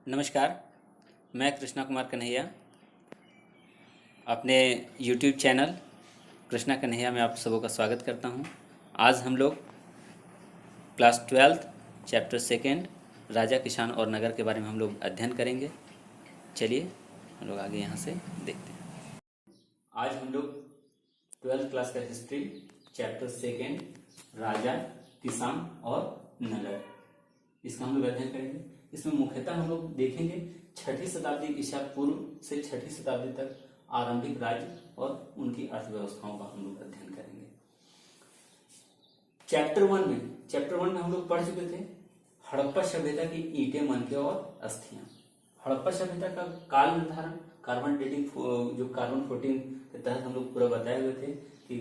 नमस्कार। मैं कृष्णा कुमार कन्हैया अपने YouTube चैनल कृष्णा कन्हैया में आप सबों का स्वागत करता हूं। आज हम लोग क्लास 12 चैप्टर 2 राजा, किसान और नगर के बारे में हम लोग अध्ययन करेंगे। चलिए हम लोग आगे यहाँ से देखते हैं। आज हम लोग 12th क्लास का हिस्ट्री चैप्टर 2 राजा, किसान और नगर, इसका हम लोग अध्ययन करेंगे। इसमें मुख्यतः हम लोग देखेंगे 6ठी शताब्दी ईसा पूर्व से 6ठी शताब्दी तक आरंभिक राज्य और उनकी अर्थव्यवस्थाओं का हम लोग अध्ययन करेंगे। चैप्टर वन में हम लोग पढ़ चुके थे हड़प्पा सभ्यता की ईंटें, मनके और अस्थियां। हड़प्पा सभ्यता का काल निर्धारण कार्बन डेटिंग, जो कार्बन 14 के तहत हम लोग पूरा बताए हुए थे कि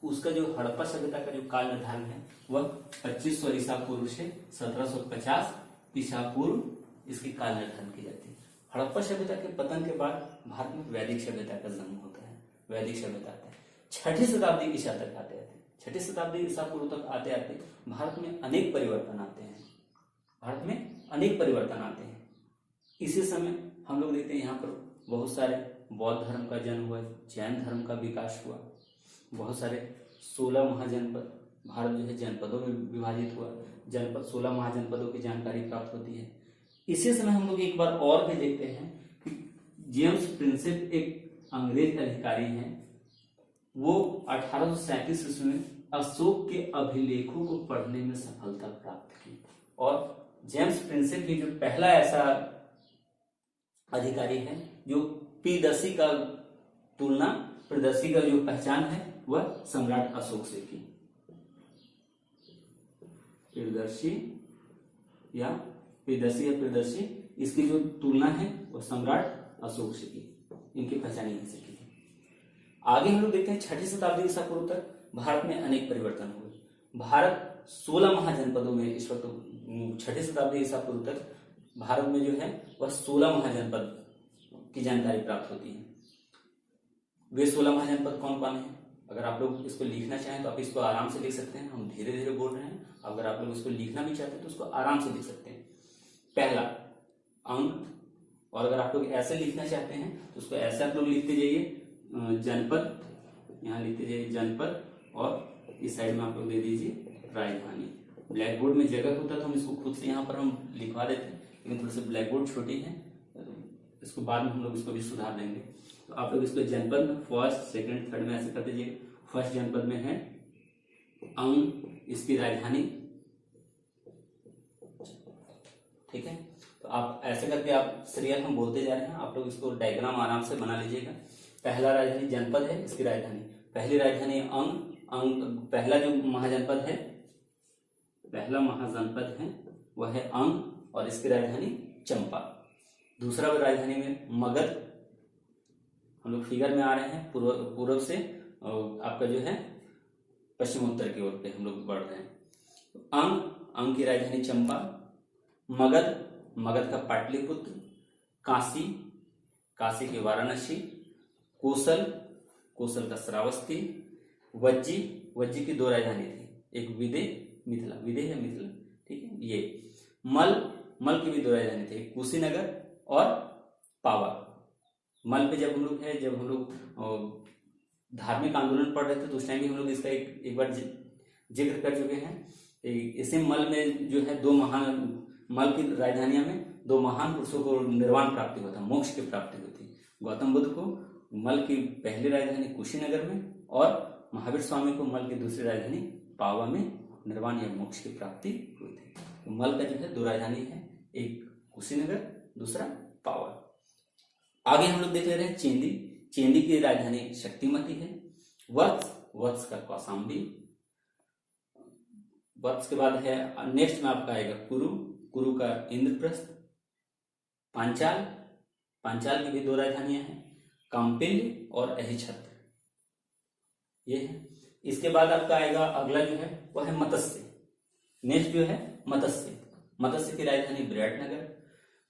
उसका जो हड़प्पा सभ्यता का जो काल निर्धारण है वह 2500 ईसा पूर्व से 1750 ईसा पूर्व इसकी काल निर्धारण की जाती है। हड़प्पा सभ्यता के पतन के बाद भारत में वैदिक सभ्यता का जन्म होता है। वैदिक सभ्यता आता है 6ठी शताब्दी ईसा तक आते आते 6ठी शताब्दी ईसा पूर्व तक आते आते भारत में अनेक परिवर्तन आते हैं। भारत में अनेक परिवर्तन आते हैं। इसी समय हम लोग देखते हैं यहाँ पर बहुत सारे बौद्ध धर्म का जन्म हुआ, जैन धर्म का विकास हुआ, बहुत सारे 16 महाजनपद, भारत जो है जनपदों में विभाजित हुआ, जनपद 16 महाजनपदों की जानकारी प्राप्त होती है। इसी समय हम लोग एक बार और भी देखते हैं कि जेम्स प्रिंसेप एक अंग्रेज अधिकारी हैं, वो 1837 ईस्वी में अशोक के अभिलेखों को पढ़ने में सफलता प्राप्त की और जेम्स प्रिंसेप ही जो पहला ऐसा अधिकारी है जो प्रियदर्शी का तुलना, प्रियदर्शी का जो पहचान है वह सम्राट अशोक से की। प्रियदर्शी इसकी जो तुलना है वह सम्राट अशोक से की, इनकी पहचान यहीं से की। आगे हम लोग देखते हैं 6ठी शताब्दी ईसा पूर्व तक भारत में अनेक परिवर्तन हुए। भारत 16 महाजनपदों में इस वक्त 6ठी शताब्दी ईसा पूर्व तक भारत में जो है वह 16 महाजनपद की जानकारी प्राप्त होती है। वे 16 महाजनपद कौन कौन है? अगर आप लोग इसको लिखना चाहें तो आप इसको आराम से लिख सकते हैं। हम धीरे धीरे बोल रहे हैं, अगर आप लोग इसको लिखना भी चाहते हैं तो उसको आराम से लिख सकते हैं। पहला अंक, और अगर आप लोग ऐसे लिखना चाहते हैं तो उसको ऐसे आप लोग लिखते जाइए जनपद, यहाँ लिखते जाइए जनपद, और इस साइड में आप लोग दे दीजिए राजधानी। ब्लैक बोर्ड में जगह होता तो हम इसको खुद से यहाँ पर हम लिखवा देते हैं, लेकिन थोड़ी सी ब्लैक बोर्ड छोटी है, इसको बाद में हम लोग इसको भी सुधार देंगे। तो आप लोग इसको जनपद में फर्स्ट, सेकंड, थर्ड में ऐसे कर दीजिए। फर्स्ट जनपद में है अंग, इसकी राजधानी, ठीक है। तो आप ऐसे करके आप सीरियल हम बोलते जा रहे हैं, आप लोग इसको डायग्राम आराम से बना लीजिएगा। पहला राजधानी जनपद है, इसकी राजधानी, पहली राजधानी अंग, पहला जो महाजनपद है, पहला महाजनपद है वह है अंग और इसकी राजधानी चंपा। दूसरा राजधानी में मगध, हम लोग फिगर में आ रहे हैं पूर्व से आपका जो है पश्चिमोत्तर की ओर पे हम लोग बढ़ रहे हैं। अंग की राजधानी चंपा, मगध का पाटलिपुत्र, काशी की वाराणसी, कोसल का श्रावस्ती, वज्जी की 2 राजधानी थी, एक मिथिला, ठीक है। ये मल की भी 2 राजधानी थी, कुशीनगर और पावा। मल पे जब हम लोग धार्मिक आंदोलन पढ़ रहे थे तो उस टाइम भी हम लोग इसका एक बार जिक्र कर चुके हैं। इसी मल में जो है मल की राजधानियों में 2 महान पुरुषों को निर्वाण प्राप्ति हुआ था, मोक्ष की प्राप्ति हुई थी। गौतम बुद्ध को मल की पहली राजधानी कुशीनगर में और महावीर स्वामी को मल की दूसरी राजधानी पावा में निर्वाण या मोक्ष की प्राप्ति हुई थी। तो मल का जो है 2 राजधानी है, एक कुशीनगर, दूसरा पावा। आगे हम लोग देख ले रहे हैं चेंदी की राजधानी शक्तिमती है। वत्स का कौशाम्बी, वत्स के बाद है नेक्स्ट में आपका आएगा कुरु का इंद्रप्रस्थ, पांचाल की भी 2 राजधानियां हैं, काम्पिल्य और अहिछत्र, ये है। इसके बाद आपका आएगा अगला जो है वह है मत्स्य। नेक्स्ट जो है मत्स्य की राजधानी विराटनगर,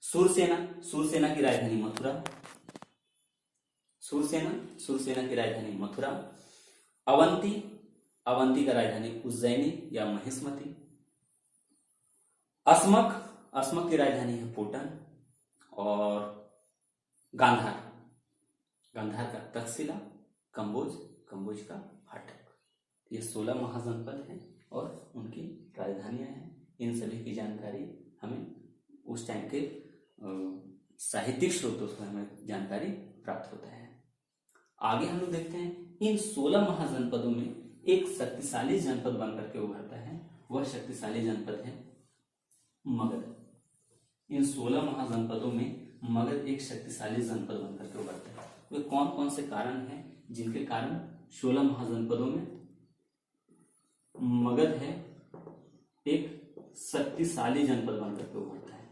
सूरसेना की राजधानी मथुरा, सूरसेना की राजधानी मथुरा, अवंती का राजधानी उज्जैनी या महिष्मती, अस्मक की राजधानी है पोटन, और गांधार, गांधार का तक्षशिला, कंबोज का फाटक। ये 16 महाजनपद हैं और उनकी राजधानियां हैं। इन सभी की जानकारी हमें उस टाइम के साहित्यिक स्रोतों से हमें जानकारी प्राप्त होता है। आगे हम लोग देखते हैं इन 16 महाजनपदों में एक शक्तिशाली जनपद बनकर के उभरता है। वह शक्तिशाली जनपद है मगध। इन 16 महाजनपदों में मगध एक शक्तिशाली जनपद बनकर के उभरता है। वे कौन कौन से कारण हैं जिनके कारण 16 महाजनपदों में मगध है एक शक्तिशाली जनपद बनकर के उभरता है।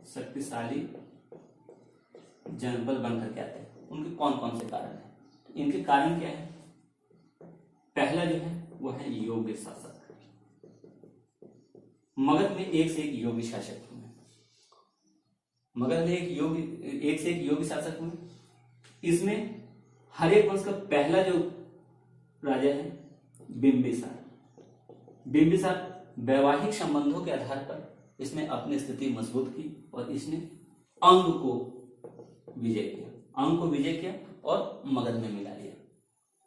शक्तिशाली जनपद बनकर के आते हैं, उनके कौन कौन से कारण हैं? इनके कारण क्या है? पहला जो है वो है योग्य शासक। मगध में एक से एक योग्य शासक हुए। मगध में एक से एक योग्य शासक हुए। इसमें हर एक वंश का पहला जो राजा है बिंबिसार। बिंबिसार वैवाहिक संबंधों के आधार पर इसने अपनी स्थिति मजबूत की और इसने अंग को विजय किया और मगध में मिला लिया।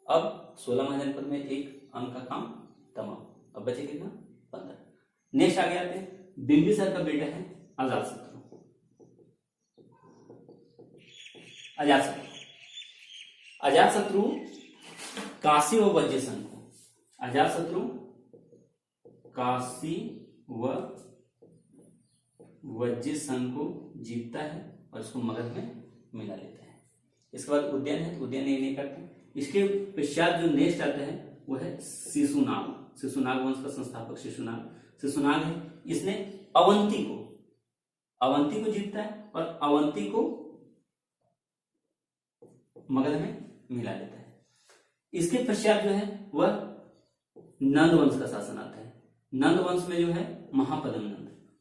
अब 16 महाजनपद में एक अंग का काम तमाम। अब बचे कितना? 15। नेक्स्ट आगे आते हैं, बिंबिसार का बेटा है अजातशत्रु। अजातशत्रु काशी व वज्र संघ को जीतता है और उसको मगध में मिला लेता है। इसके बाद उद्यन है, तो उद्यन ये नहीं करते। इसके पश्चात जो नेक्स्ट आता है वो है शिशुनाग वंश का संस्थापक शिशुनाग है। इसने अवंती को जीतता है और अवंती को मगध में मिला लेता है। इसके पश्चात जो है वह नंद वंश का शासन आता है। नंद वंश में जो है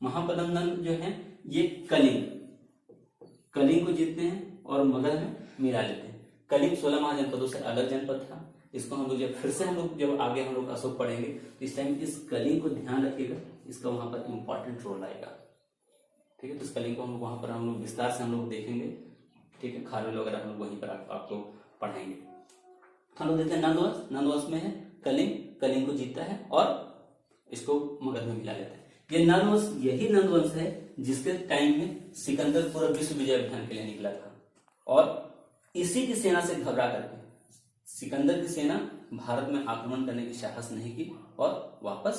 महापदम नंद जो है ये कलिंग को जीतते हैं और मगध में मिला लेते हैं। कलिंग 16 महाजनपदों से अलग जनपद था। इसको हम लोग जब आगे हम लोग अशोक पढ़ेंगे तो इस टाइम इस कलिंग को ध्यान रखिएगा, इसका वहां पर इंपॉर्टेंट रोल आएगा। ठीक है, तो इस कलिंग को हम लोग वहां पर हम लोग विस्तार से हम लोग देखेंगे। ठीक है, खारवेल वगैरह हम लोग वहीं पर आपको पढ़ाएंगे। हम लोग देखते हैं नंद वंश में है कलिंग को जीतता है और इसको मगध में मिला लेता है। ये यही नंद वंश है जिसके टाइम में सिकंदर पूरा विश्व विजय अभियान के लिए निकला था और इसी की सेना से घबरा करके सिकंदर की सेना भारत में आक्रमण करने की साहस नहीं की और वापस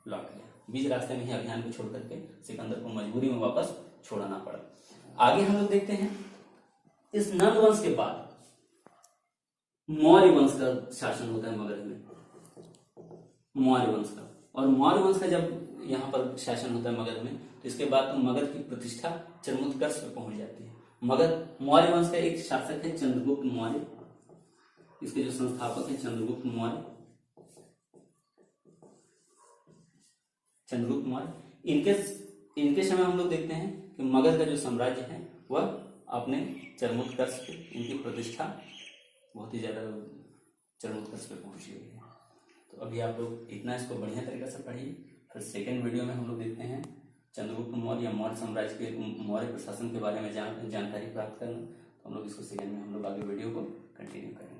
लौट गया। बीच रास्ते में ही अभियान को छोड़ करके सिकंदर को मजबूरी में वापस छोड़ना पड़ा। आगे हम लोग देखते हैं इस नंद वंश के बाद मौर्य वंश का शासन होता है मगध में। मौर्य वंश का, और मौर्य वंश का जब यहाँ पर शासन होता है मगध में तो इसके बाद तो मगध की प्रतिष्ठा चरमोत्कर्ष पे पहुंच जाती है। मौर्य वंश का एक शासक है चंद्रगुप्त मौर्य। इसके जो संस्थापक है चंद्रगुप्त मौर्य। इनके समय हम लोग देखते हैं कि मगध का जो साम्राज्य है वह अपने चरमोत्कर्ष पे, इनकी प्रतिष्ठा बहुत ही ज्यादा चरमोत्कर्ष पे पहुंच गई है। तो अभी आप लोग इतना इसको बढ़िया तरीके से पढ़िए। फिर सेकेंड वीडियो में हम लोग देखते हैं चंद्रगुप्त मौर्य या मौर्य साम्राज्य के मौर्य प्रशासन के बारे में जानकारी प्राप्त करना। तो हम लोग इसको सेकेंड में हम लोग आगे वीडियो को कंटिन्यू करेंगे।